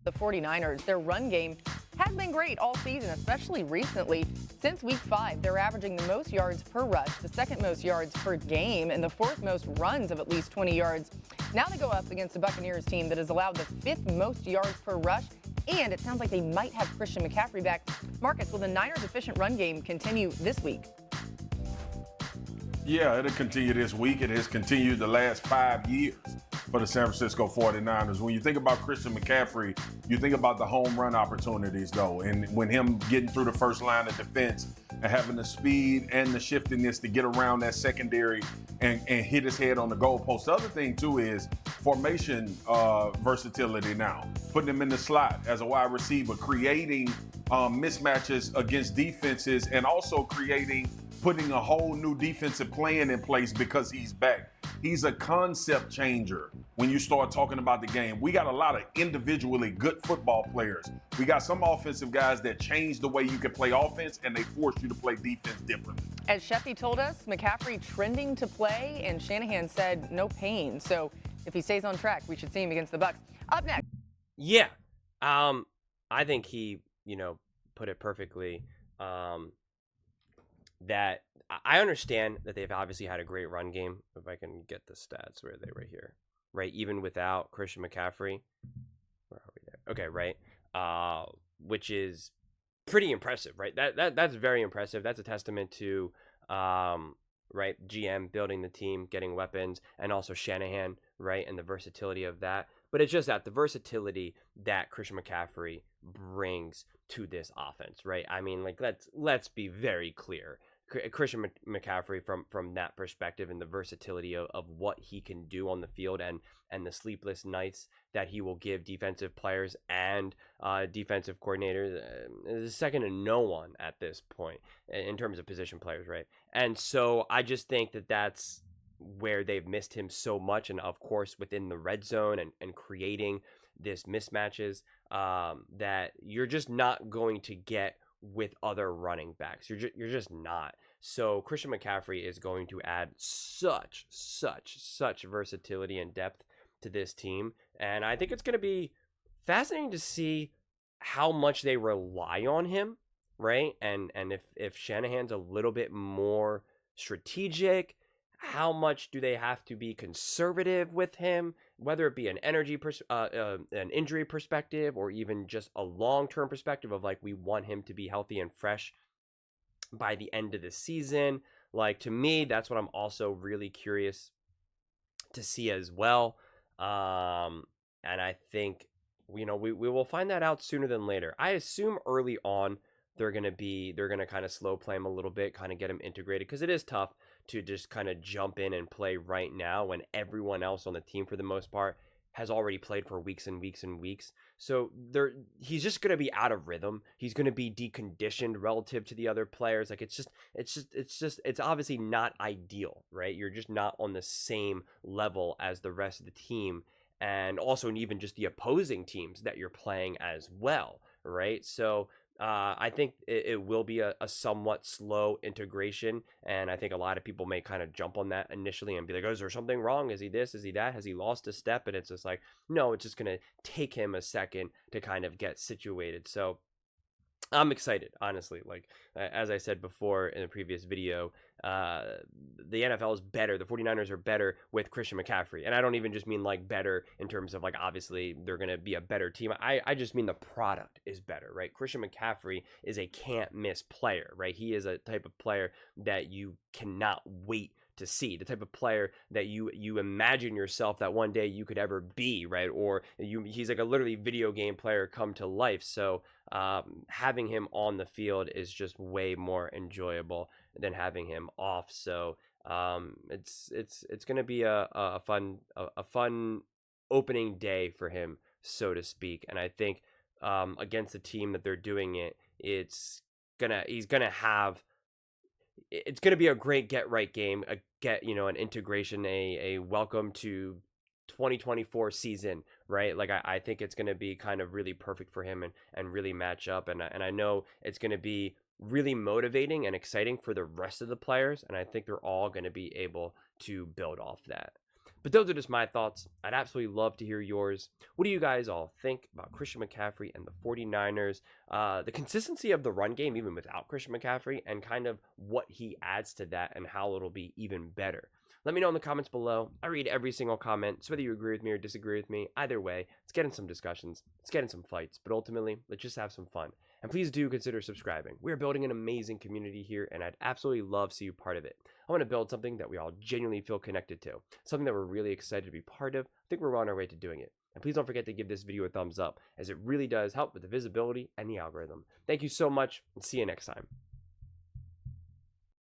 The 49ers, their run game has been great all season, especially recently. Since week 5, they're averaging the most yards per rush, the second most yards per game, and the fourth most runs of at least 20 yards. Now they go up against a Buccaneers team that has allowed the fifth most yards per rush, and it sounds like they might have Christian McCaffrey back. Marcus, will the Niners' efficient run game continue this week? Yeah, it'll continue this week. It has continued the last 5 years for the San Francisco 49ers. When you think about Christian McCaffrey, you think about the home run opportunities, though. And when him getting through the first line of defense and having the speed and the shiftiness to get around that secondary and hit his head on the goalpost. The other thing, too, is formation versatility now. Putting him in the slot as a wide receiver, creating mismatches against defenses, and also putting a whole new defensive plan in place because he's back. He's a concept changer when you start talking about the game. We got a lot of individually good football players. We got some offensive guys that change the way you can play offense, and they force you to play defense differently. As Sheffy told us, McCaffrey trending to play, and Shanahan said no pain. So if he stays on track, we should see him against the Bucs. Up next. Yeah. I think he, put it perfectly. That I understand that they've obviously had a great run game. If I can get the stats, where are they? Right here, right? Even without Christian McCaffrey, where are we there? Okay, right. Which is pretty impressive, right? That's very impressive. That's a testament to right, GM building the team, getting weapons, and also Shanahan, right, and the versatility of that. But it's just that the versatility that Christian McCaffrey brings to this offense, right? I mean, like, let's be very clear. Christian McCaffrey from that perspective and the versatility of what he can do on the field and the sleepless nights that he will give defensive players and defensive coordinators is second to no one at this point in terms of position players, right? And so I just think that that's where they've missed him so much, and of course within the red zone and creating this mismatches that you're just not going to get with other running backs. You're just not. So Christian McCaffrey is going to add such versatility and depth to this team, and I think it's going to be fascinating to see how much they rely on him, right? And if Shanahan's a little bit more strategic, how much do they have to be conservative with him, whether it be an an injury perspective or even just a long-term perspective of like, we want him to be healthy and fresh by the end of the season. Like, to me, that's what I'm also really curious to see as well. And I think, we will find that out sooner than later. I assume early on they're going to kind of slow play him a little bit, kind of get him integrated, because it is tough to just kind of jump in and play right now when everyone else on the team, for the most part, has already played for weeks and weeks and weeks. So he's just going to be out of rhythm. He's going to be deconditioned relative to the other players. Like, it's obviously not ideal, right? You're just not on the same level as the rest of the team, and also even just the opposing teams that you're playing as well, right? So I think it will be a somewhat slow integration, and I think a lot of people may kind of jump on that initially and be like, oh, is there something wrong? Is he this? Is he that? Has he lost a step? And it's just like, no, it's just going to take him a second to kind of get situated. So I'm excited, honestly. Like, as I said before in the previous video, the NFL is better. The 49ers are better with Christian McCaffrey. And I don't even just mean like better in terms of like, obviously they're going to be a better team. I just mean the product is better, right? Christian McCaffrey is a can't miss player, right? He is a type of player that you cannot wait to see, the type of player that you imagine yourself that one day you could ever be, right? Or he's like a literally video game player come to life. So having him on the field is just way more enjoyable than having him off. So it's going to be a fun opening day for him, so to speak. And I think against the team that they're doing it, it's going to be a great get right game, an integration, a welcome to 2024 season, right? Like, I think it's going to be kind of really perfect for him and really match up. And I know it's going to be really motivating and exciting for the rest of the players. And I think they're all going to be able to build off that. But those are just my thoughts. I'd absolutely love to hear yours. What do you guys all think about Christian McCaffrey and the 49ers? The consistency of the run game, even without Christian McCaffrey, and kind of what he adds to that and how it'll be even better. Let me know in the comments below. I read every single comment, so whether you agree with me or disagree with me, either way, let's get in some discussions, let's get in some fights, but ultimately, let's just have some fun. And please do consider subscribing. We're building an amazing community here, and I'd absolutely love to see you part of it. I want to build something that we all genuinely feel connected to, something that we're really excited to be part of. I think we're on our way to doing it. And please don't forget to give this video a thumbs up, as it really does help with the visibility and the algorithm. Thank you so much, and see you next time.